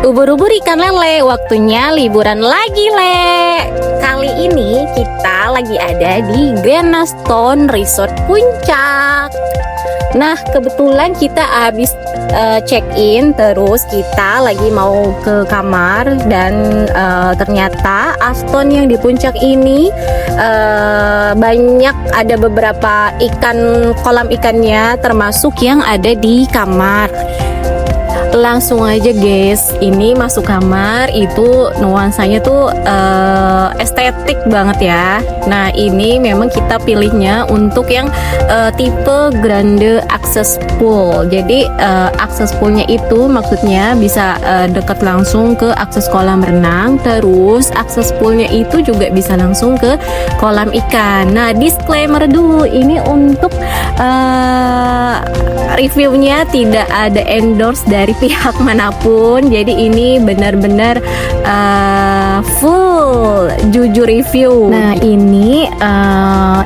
Ubur-ubur ikan lele, waktunya liburan lagi, Le. Kali ini kita lagi ada di Granastone Resort Puncak. Nah, kebetulan kita habis check-in, terus kita lagi mau ke kamar dan ternyata Aston yang di puncak ini banyak ada beberapa ikan, kolam ikannya termasuk yang ada di kamar. Langsung aja guys, ini masuk kamar itu nuansanya tuh estetik banget ya. Nah ini memang kita pilihnya untuk yang tipe grande access pool. Jadi access poolnya itu maksudnya bisa dekat langsung ke akses kolam renang. Terus akses poolnya itu juga bisa langsung ke kolam ikan. Nah disclaimer dulu, ini untuk reviewnya tidak ada endorse dari pihak manapun, jadi ini benar-benar full jujur review. Nah ini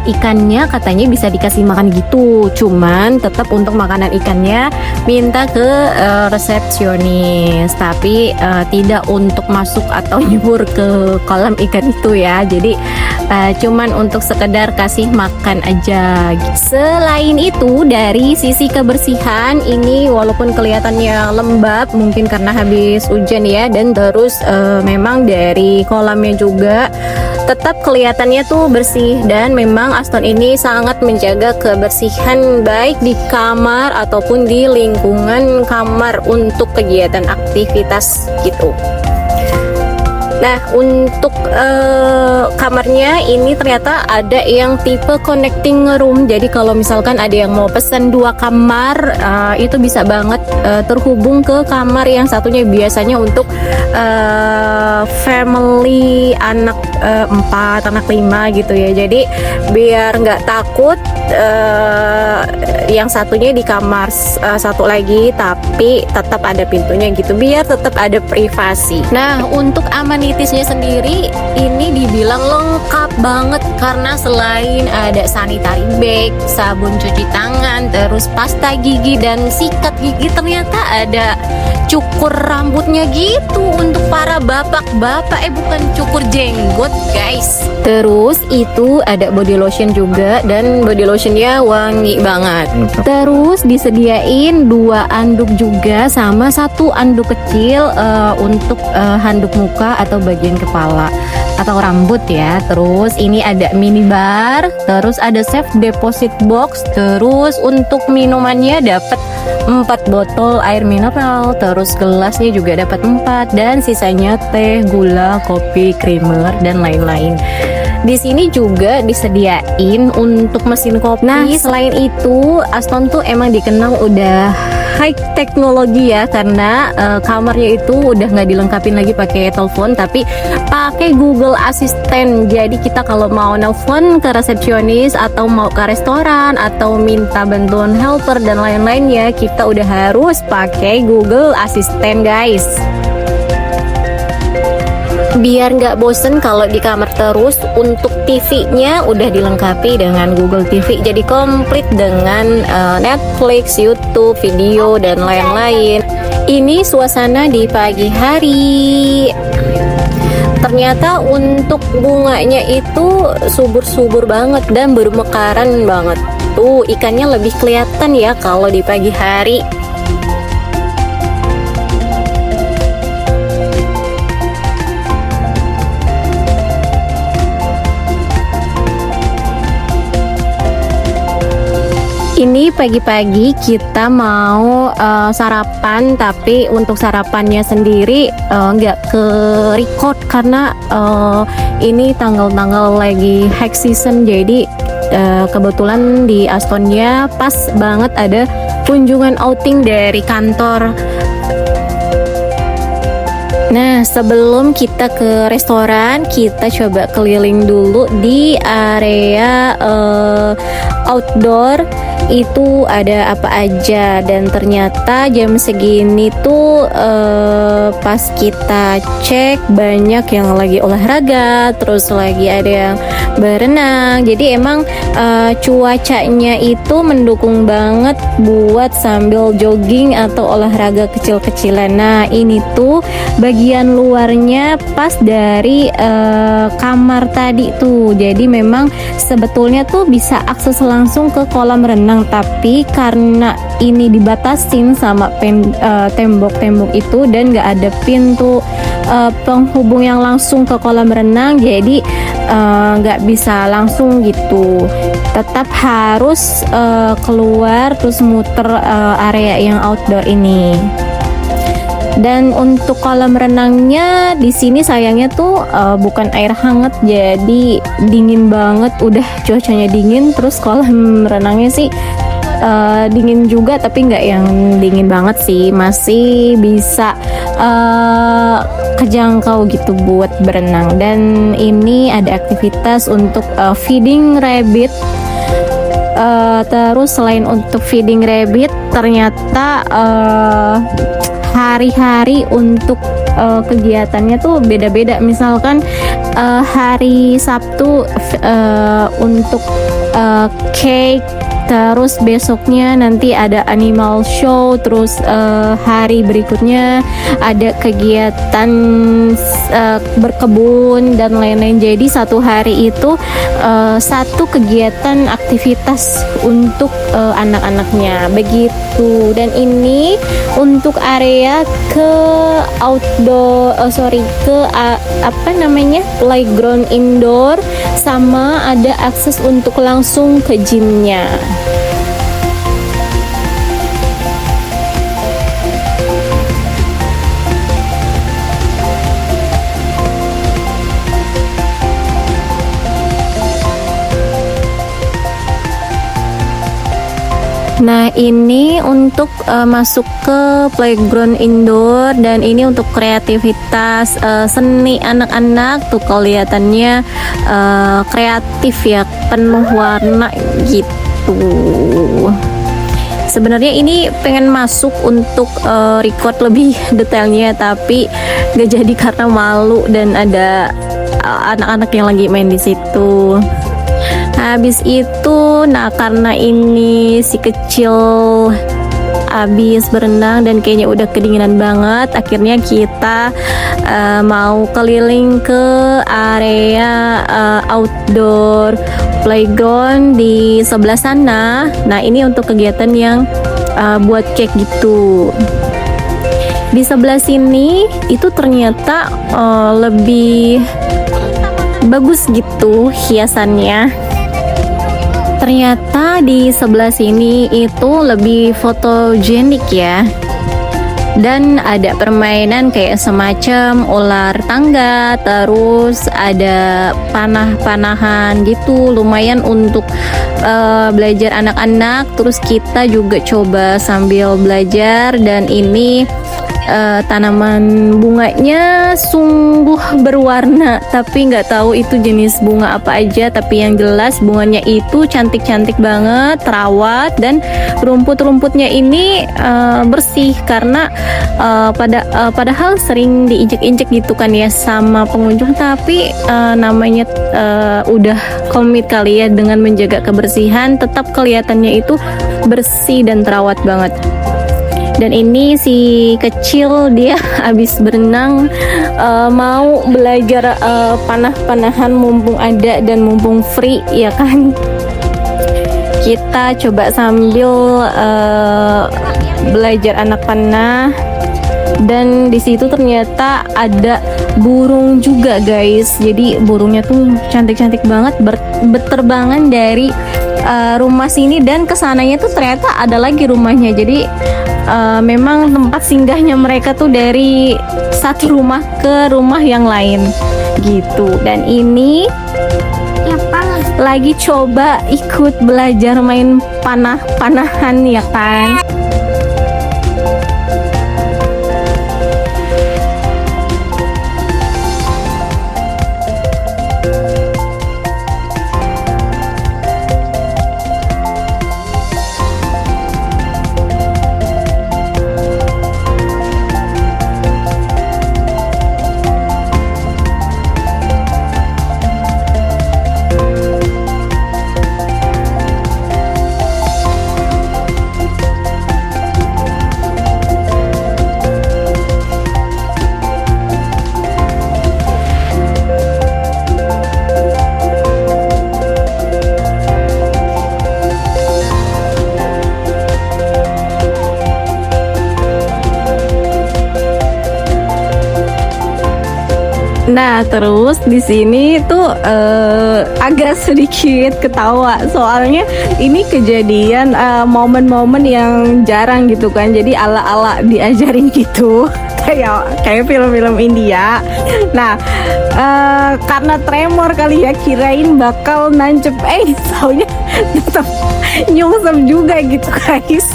ikannya katanya bisa dikasih makan gitu, cuman tetap untuk makanan ikannya minta ke resepsionis, tapi tidak untuk masuk atau nyebur ke kolam ikan itu ya. Jadi cuman untuk sekedar kasih makan aja. Selain itu dari sisi kebersihan ini walaupun kelihatannya lembab mungkin karena habis hujan ya, dan terus memang dari kolamnya juga tetap kelihatannya tuh bersih, dan memang Aston ini sangat menjaga kebersihan baik di kamar ataupun di lingkungan kamar untuk kegiatan aktivitas gitu. Nah untuk kamarnya ini ternyata ada yang tipe connecting room, jadi kalau misalkan ada yang mau pesan 2 kamar itu bisa banget terhubung ke kamar yang satunya. Biasanya untuk family anak 4, anak 5 gitu ya, jadi biar nggak takut yang satunya di kamar satu lagi tapi tetap ada pintunya gitu, biar tetap ada privasi. Nah untuk amenitisnya sendiri ini dibilang lengkap banget, karena selain ada sanitary bag, sabun cuci tangan, terus pasta gigi dan sikat gigi, ternyata ada cukur rambutnya gitu untuk para bapak-bapak, bukan cukur jenggot guys. Terus itu ada body lotion juga, dan body lotionnya wangi banget. Terus disediain 2 anduk juga sama 1 anduk kecil untuk handuk muka atau bagian kepala atau rambut ya. Terus ini ada minibar, terus ada safe deposit box, terus untuk minumannya dapat 4 botol air mineral, terus gelasnya juga dapat 4, dan sisanya teh, gula, kopi, creamer dan lain-lain. Di sini juga disediain untuk mesin kopi. Nah, selain itu Aston tuh emang dikenal udah high teknologi ya, karena kamarnya itu udah nggak dilengkapin lagi pakai telepon tapi pakai Google Assistant. Jadi kita kalau mau nelfon ke resepsionis atau mau ke restoran atau minta bantuan helper dan lain-lainnya, kita udah harus pakai Google Assistant guys. Biar nggak bosen kalau di kamar terus, untuk TV-nya udah dilengkapi dengan Google TV, jadi komplit dengan Netflix, YouTube, video dan lain-lain. Ini suasana di pagi hari. Ternyata untuk bunganya itu subur-subur banget dan bermekaran banget. Tuh ikannya lebih kelihatan ya kalau di pagi hari. Ini pagi-pagi kita mau sarapan, tapi untuk sarapannya sendiri nggak ke record karena ini tanggal-tanggal lagi high season, jadi kebetulan di Astonnya pas banget ada kunjungan outing dari kantor. Nah, sebelum kita ke restoran, kita coba keliling dulu di area outdoor. Itu ada apa aja, dan ternyata jam segini tuh pas kita cek banyak yang lagi olahraga, terus lagi ada yang berenang. Jadi emang cuacanya itu mendukung banget buat sambil jogging atau olahraga kecil-kecilan. Nah, ini tuh bagian luarnya pas dari kamar tadi tuh. Jadi memang sebetulnya tuh bisa akses langsung ke kolam renang, tapi karena ini dibatasin sama tembok-tembok itu dan gak ada pintu penghubung yang langsung ke kolam renang, jadi gak bisa langsung gitu. Tetap harus keluar terus muter area yang outdoor ini. Dan untuk kolam renangnya di sini sayangnya tuh bukan air hangat, jadi dingin banget. Udah cuacanya dingin, terus kolam renangnya sih dingin juga, tapi nggak yang dingin banget sih, masih bisa kejangkau gitu buat berenang. Dan ini ada aktivitas untuk feeding rabbit. Terus selain untuk feeding rabbit, ternyata hari-hari untuk kegiatannya tuh beda-beda. Misalkan hari Sabtu untuk cake, terus besoknya nanti ada animal show, terus hari berikutnya ada kegiatan berkebun dan lain-lain. Jadi satu hari itu satu kegiatan aktivitas untuk anak-anaknya begitu. Dan ini untuk area ke outdoor, playground indoor, sama ada akses untuk langsung ke gymnya. Nah, ini untuk masuk ke playground indoor, dan ini untuk kreativitas seni anak-anak tuh kelihatannya kreatif ya, penuh warna gitu. Sebenarnya ini pengen masuk untuk record lebih detailnya, tapi gak jadi karena malu dan ada anak-anak yang lagi main di situ. Habis itu, nah karena ini si kecil habis berenang dan kayaknya udah kedinginan banget, akhirnya kita mau keliling ke area outdoor playground di sebelah sana. Nah, ini untuk kegiatan yang buat cake gitu. Di sebelah sini itu ternyata lebih bagus gitu hiasannya. Ternyata di sebelah sini itu lebih fotogenik ya. Dan ada permainan kayak semacam ular tangga, terus ada panah-panahan gitu, lumayan untuk belajar anak-anak. Terus kita juga coba sambil belajar, dan ini tanaman bunganya sungguh berwarna, tapi nggak tahu itu jenis bunga apa aja. Tapi yang jelas bunganya itu cantik-cantik banget, terawat, dan rumput-rumputnya ini bersih karena padahal sering diinjek-injek gitu kan ya sama pengunjung, tapi namanya udah komit kali ya dengan menjaga kebersihan, tetap kelihatannya itu bersih dan terawat banget. Dan ini si kecil dia habis berenang, mau belajar panah-panahan mumpung ada dan mumpung free ya kan. Kita coba sambil belajar anak panah. Dan di situ ternyata ada burung juga guys. Jadi burungnya tuh cantik-cantik banget, berterbangan dari rumah sini dan kesananya tuh ternyata ada lagi rumahnya. Jadi memang tempat singgahnya mereka tuh dari satu rumah ke rumah yang lain gitu. Dan ini lagi coba ikut belajar main panah-panahan ya kan. Nah, terus di sini tuh agak sedikit ketawa soalnya ini kejadian momen-momen yang jarang gitu kan. Jadi ala-ala diajarin gitu. kayak film-film India. Nah, karena tremor kali ya, kirain bakal nancep, taunya tetap nyungsep juga gitu guys.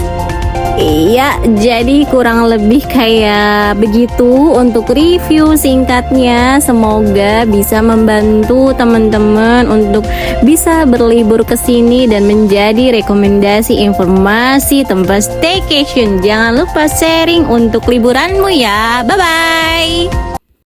Iya, jadi kurang lebih kayak begitu untuk review singkatnya. Semoga bisa membantu teman-teman untuk bisa berlibur ke sini dan menjadi rekomendasi informasi tempat staycation. Jangan lupa sharing untuk liburanmu ya. Bye bye.